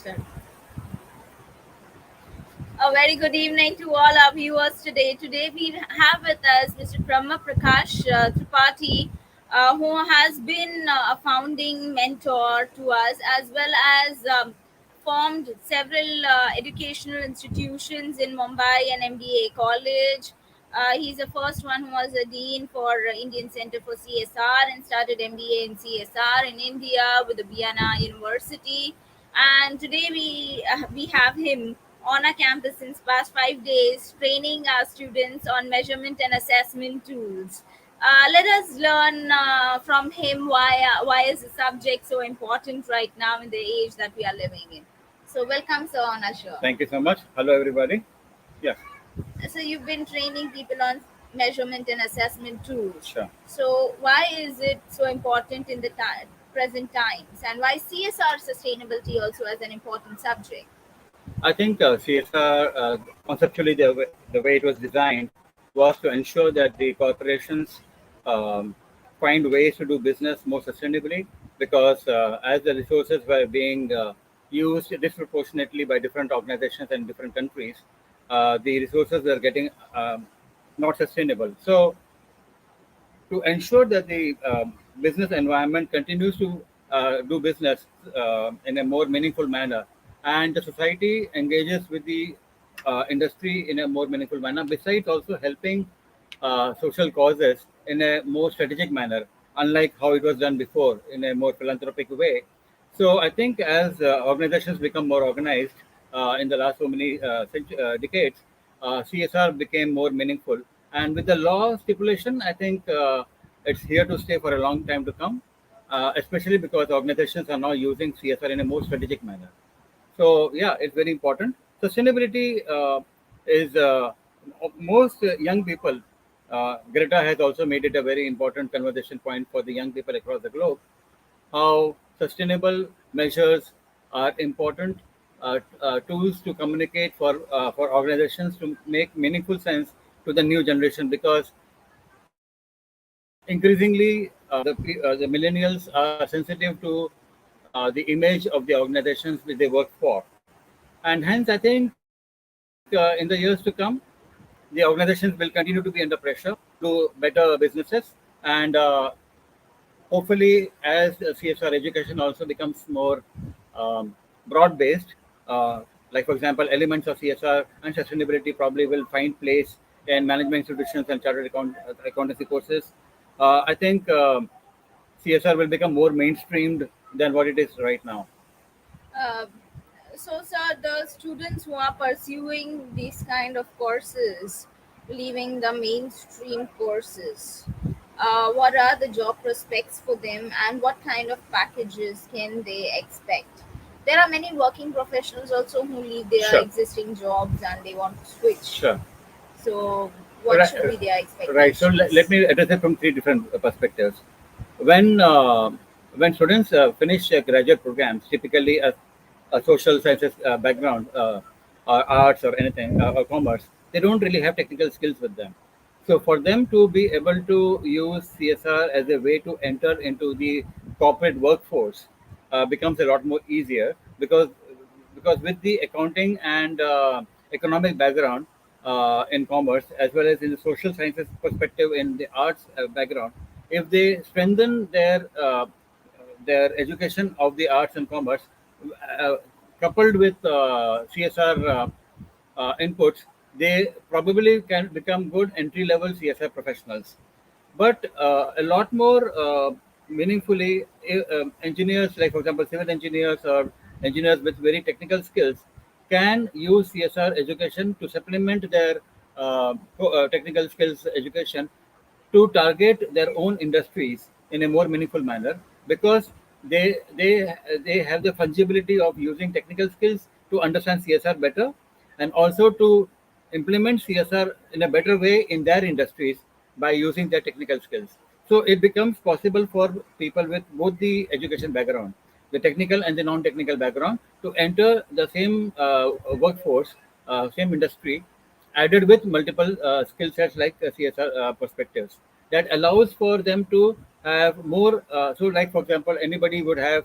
Start. A very good evening to all our viewers today. Today we have with us Mr. Prakash Tripathi, who has been a founding mentor to us as well as formed several educational institutions in Mumbai and MBA College. He's the first one who was a dean for Indian Center for CSR and started MBA in CSR in India with the Vienna University. And today we have him on our campus since past 5 days, training our students on measurement and assessment tools. Let us learn from him why is the subject so important right now in the age that we are living in. So welcome, sir, on our show. Thank you so much. Hello, everybody. Yeah, So you've been training people on measurement and assessment tools. sure. So why is it so important in the present times, and why CSR sustainability also as an important subject? I think CSR, conceptually, the way it was designed was to ensure that the corporations um, find ways to do business more sustainably because as the resources were being used disproportionately by different organizations and different countries, the resources were getting not sustainable. So, to ensure that the business environment continues to do business in a more meaningful manner and the society engages with the industry in a more meaningful manner, besides also helping social causes in a more strategic manner, unlike how it was done before in a more philanthropic way. So I think as organizations become more organized in the last so many decades, CSR became more meaningful. And with the law stipulation, I think it's here to stay for a long time to come, especially because organizations are now using CSR in a more strategic manner. So yeah, it's very important. Sustainability is most young people. Greta has also made it a very important conversation point for the young people across the globe. How sustainable measures are important tools to communicate for organizations to make meaningful sense to the new generation because increasingly the millennials are sensitive to the image of the organizations which they work for, and hence I think in the years to come the organizations will continue to be under pressure to better businesses and hopefully as CSR education also becomes more um, broad based, like for example elements of CSR and sustainability probably will find place in management institutions and accountancy courses. I think CSR will become more mainstreamed than what it is right now. Uh, so, sir, the students who are pursuing these kind of courses, leaving the mainstream courses, what are the job prospects for them, and what kind of packages can they expect? There are many working professionals also who leave their Sure, existing jobs and they want to switch. sure. So, what Right, should be their right. So let expectations? me address it from three different perspectives. When uh, when students finish graduate programs, typically a social sciences background, or arts or anything, or commerce, they don't really have technical skills with them. So for them to be able to use CSR as a way to enter into the corporate workforce becomes a lot more easier because with the accounting and economic background in commerce as well as in the social sciences perspective in the arts background, if they strengthen their education of the arts and commerce uh, coupled with CSR inputs, they probably can become good entry level CSR professionals. But a lot more meaningfully, engineers, like for example, civil engineers or engineers with very technical skills, can use CSR education to supplement their technical skills education to target their own industries in a more meaningful manner because they have the fungibility of using technical skills to understand CSR better and also to implement CSR in a better way in their industries by using their technical skills. So it becomes possible for people with both the education background, the technical and the non-technical background, to enter the same workforce, same industry, added with multiple skill sets like CSR perspectives that allows for them to have more. So, like for example, anybody would have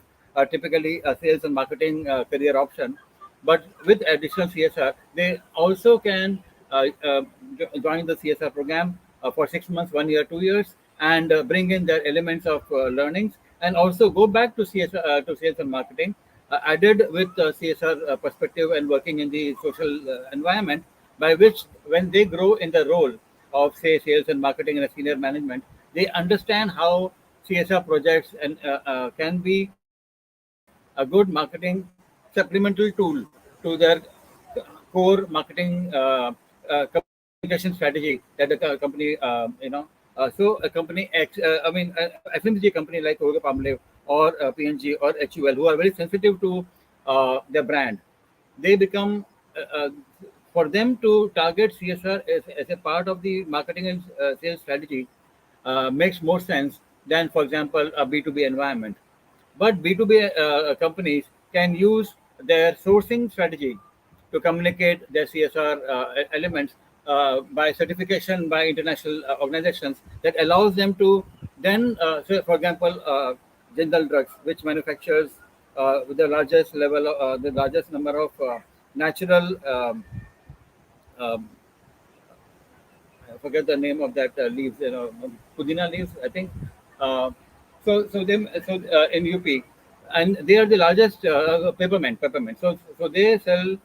typically a sales and marketing career option. But with additional CSR, they also can join the CSR program for 6 months, 1 year, 2 years, and bring in their elements of learnings, and also go back to CSR, to sales and marketing, added with CSR perspective and working in the social environment, by which when they grow in the role of say sales and marketing and senior management, they understand how CSR projects and can be a good marketing supplemental tool to their core marketing communication strategy that the company so a company X, FMCG company like Coca Palmolive or PNG or HUL, who are very sensitive to their brand, they become for them to target CSR as a part of the marketing and sales strategy makes more sense than, for example, a B2B environment. But B2B companies can use their sourcing strategy to communicate their CSR elements by certification by international organizations that allows them to then, say, for example, General Drugs, which manufactures with the largest level, the largest number of natural um, I forget the name of that leaves, pudina leaves, I think. Uh, in UP, and they are the largest peppermint. So they sell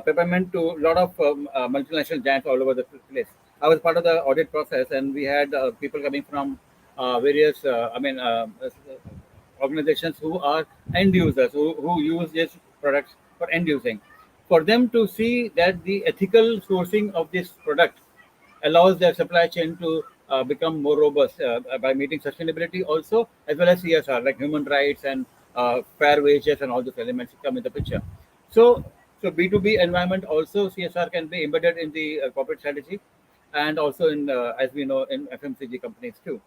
peppermint to a lot of multinational giants all over the place. I was part of the audit process, and we had people coming from various, organizations who are end users who use these products for end using. For them to see that the ethical sourcing of this product allows their supply chain to become more robust by meeting sustainability also, as well as CSR like human rights and fair wages and all those elements come in the picture. So, so B2B environment also CSR can be embedded in the corporate strategy, and also in as we know in FMCG companies too.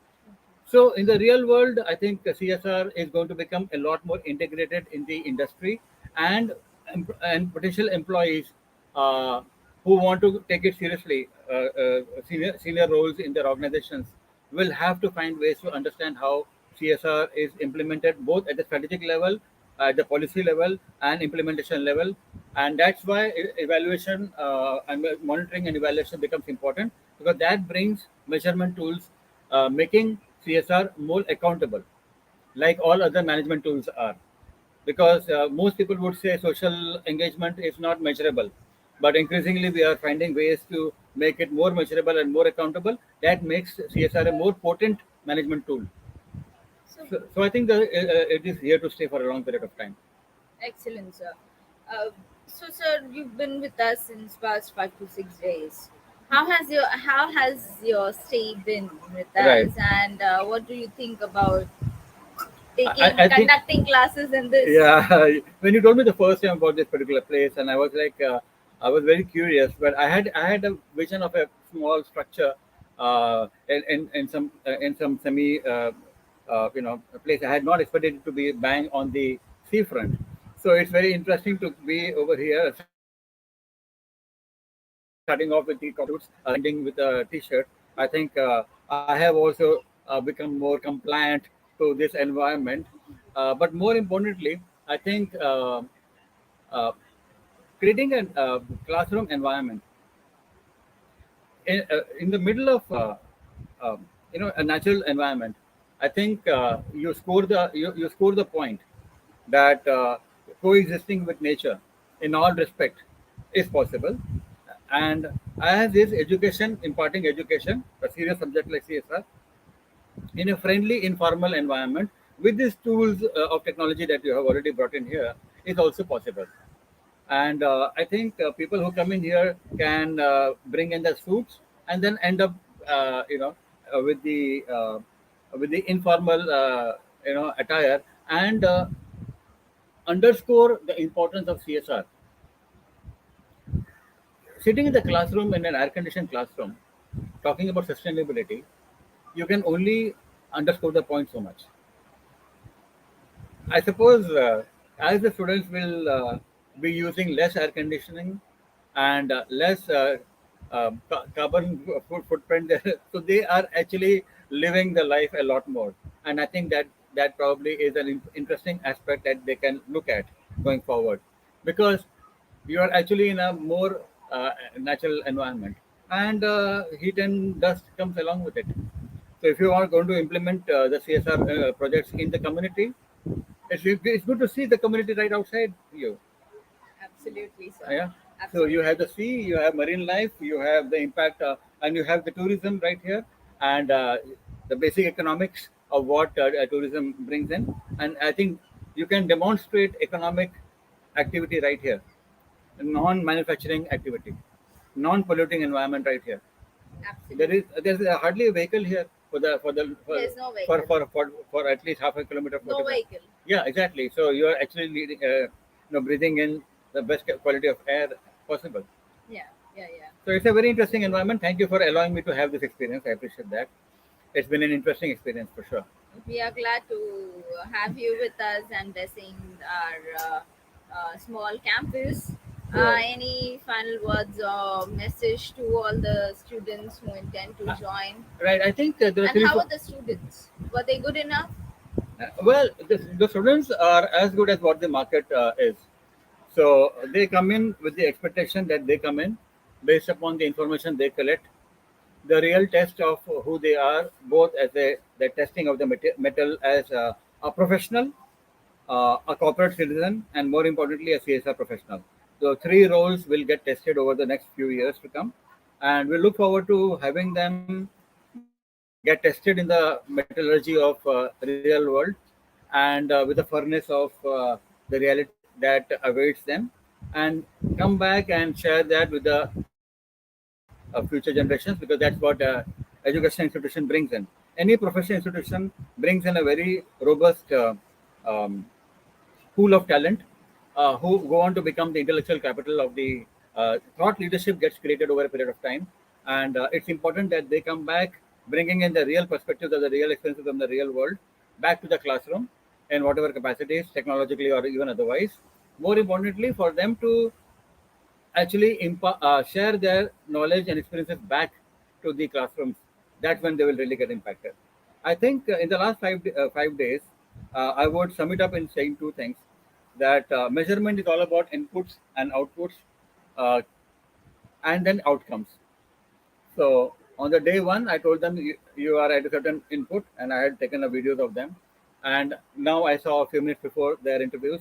So in the real world, I think CSR is going to become a lot more integrated in the industry, and potential employees uh, who want to take it seriously, senior roles in their organizations, will have to find ways to understand how CSR is implemented both at the strategic level, at the policy level, and implementation level. And that's why evaluation and monitoring and evaluation becomes important, because that brings measurement tools, making CSR more accountable, like all other management tools are. Because most people would say social engagement is not measurable, but increasingly we are finding ways to make it more measurable and more accountable. That makes CSR a more potent management tool. So, So I think that it is here to stay for a long period of time. excellent, sir. Uh, so, sir, you've been with us since past 5 to 6 days. How has your stay been with Right. us, and what do you think about I think, conducting classes in this? yeah, when you told me the first time about this particular place, and I was like, I was very curious, but I had a vision of a small structure in some semi place. I had not expected it to be bang on the seafront. So it's very interesting to be over here, starting off with the coffee suits, ending with a t-shirt. I think I have also become more compliant to this environment. But more importantly, I think uh, creating a classroom environment in the middle of a natural environment. I think you score the point that coexisting with nature in all respect is possible. And as is education, imparting education, a serious subject like CSR, in a friendly, informal environment with these tools of technology that you have already brought in here is also possible. And I think people who come in here can bring in their suits and then end up, with the informal, attire, and underscore the importance of CSR. Sitting in the classroom in an air-conditioned classroom, talking about sustainability, you can only underscore the point so much. I suppose as the students will be using less air conditioning and less carbon footprint, so they are actually living the life a lot more. And I think that that probably is an interesting aspect that they can look at going forward, because you are actually in a more natural environment, and heat and dust comes along with it. So if you are going to implement the CSR projects in the community, it's good to see the community right outside you. Absolutely, sir. Yeah. So you have Absolutely. the sea, you have marine life, you have the impact, and you have the tourism right here, and the basic economics of what tourism brings in. And I think you can demonstrate economic activity right here, non-manufacturing activity, non-polluting environment right here. Absolutely. There's hardly a vehicle here for the for the There's no for vehicle. for for, for at least half a kilometer, No 45. vehicle. Yeah, exactly. So you are actually breathing in the best quality of air possible. Yeah, yeah, yeah. So it's a very interesting environment. Thank you for allowing me to have this experience. I appreciate that. It's been an interesting experience for sure. We are glad to have you with us and blessing our small campus. Right. Any final words or message to all the students who intend to Uh, join? right. I think there are And three. how are the students? Were they good enough? Well, the students are as good as what the market is. So they come in with the expectation that they come in based upon the information they collect, the real test of who they are, both as the testing of the metal as a professional, a corporate citizen, and more importantly, a CSR professional. The three roles will get tested over the next few years to come, and we look forward to having them get tested in the metallurgy of real world, and with the furnace of the reality that awaits them, and come back and share that with the future generations, because that's what education institution brings in. Any professional institution brings in a very robust um, pool of talent who go on to become the intellectual capital of the thought leadership gets created over a period of time. And it's important that they come back bringing in the real perspectives of the real experiences from the real world back to the classroom in whatever capacities, technologically or even otherwise. More importantly, for them to actually share their knowledge and experiences back to the classrooms. That's when they will really get impacted. I think in the last 5 days, I would sum it up in saying two things: that measurement is all about inputs and outputs, uh, and then outcomes. So on the day one, I told them you are at a certain input, and I had taken a videos of them. And now I saw a few minutes before their interviews,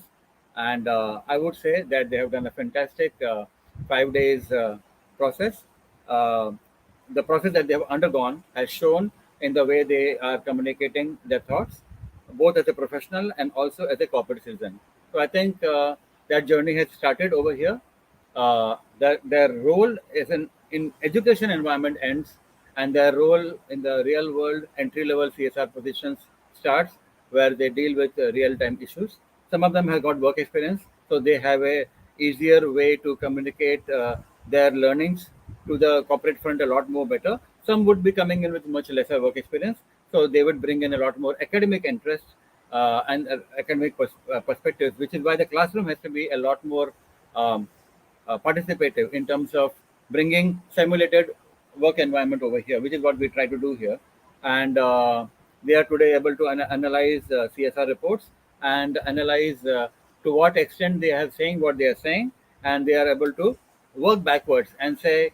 and I would say that they have done a fantastic 5 days process. Uh, the process that they have undergone has shown in the way they are communicating their thoughts, both as a professional and also as a corporate citizen. So I think that journey has started over here. Their role is in education environment ends, and their role in the real world entry level CSR positions starts, where they deal with real time issues. Some of them have got work experience, so they have a easier way to communicate their learnings to the corporate front a lot more better. Some would be coming in with much lesser work experience, so they would bring in a lot more academic interest and academic perspectives, which is why the classroom has to be a lot more um, participative in terms of bringing simulated work environment over here, which is what we try to do here. And they are today able to analyze CSR reports and analyze to what extent they are saying what they are saying, and they are able to work backwards and say,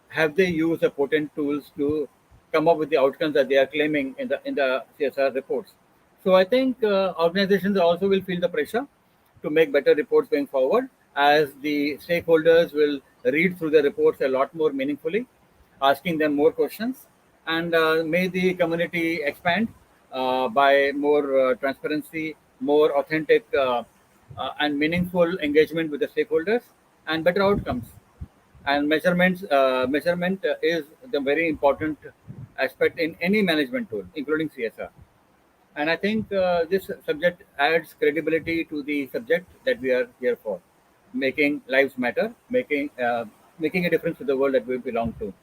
have they used the potent tools to come up with the outcomes that they are claiming in the CSR reports? So I think organizations also will feel the pressure to make better reports going forward, as the stakeholders will read through the reports a lot more meaningfully, asking them more questions, and may the community expand by more transparency, more authentic and meaningful engagement with the stakeholders, and better outcomes. And measurement is the very important aspect in any management tool, including CSR. And I think this subject adds credibility to the subject that we are here for, making lives matter, making a difference to the world that we belong to.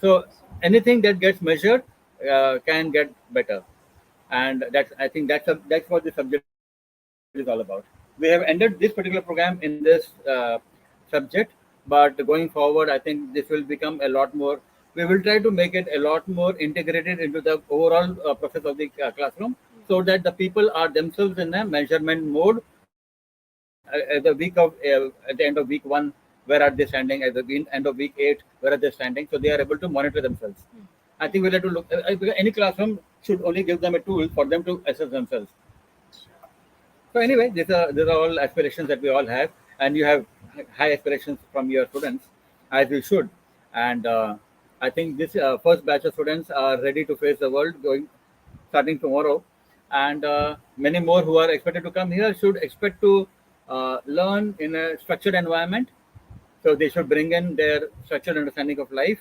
So anything that gets measured can get better, and that's what the subject is all about. We have ended this particular program in this subject, but going forward, I think this will become a lot more. We will try to make it a lot more integrated into the overall process of the classroom, so that the people are themselves in a measurement mode. At the end of week one, where are they standing? At the end of week eight, where are they standing? So they are able to monitor themselves. I think we'll have to look. Because any classroom should only give them a tool for them to assess themselves. So anyway, these are all aspirations that we all have, and you have high aspirations from your students, as you should. And I think this first batch of students are ready to face the world going starting tomorrow, and many more who are expected to come here should expect to learn in a structured environment. So they should bring in their structured understanding of life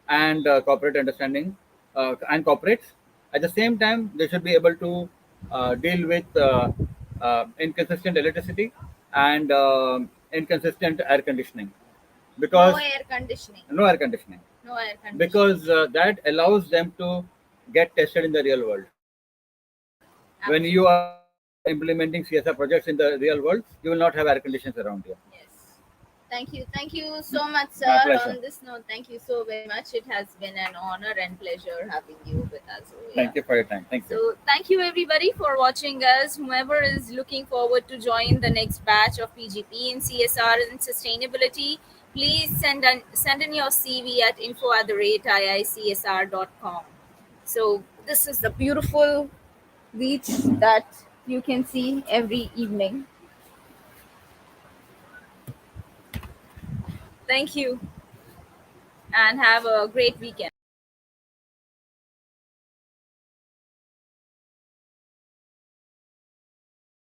and corporate understanding and corporates. At the same time, they should be able to deal with inconsistent electricity and inconsistent air conditioning, No because air conditioning. no air conditioning, No air conditioning. because that allows them to get tested in the real world. When you Absolutely. are implementing CSR projects in the real world, you will not have air conditions around you. Yes. Thank you. Thank you so much, My sir. pleasure. On this note, thank you so very much. It has been an honor and pleasure having you with us over here. Thank you for your time. Thank you. So, thank you everybody for watching us. Whoever is looking forward to join the next batch of PGP in CSR and sustainability, please send in your CV at info@iicsr.com. So, this is the beautiful beach that you can see every evening. Thank you and have a great weekend.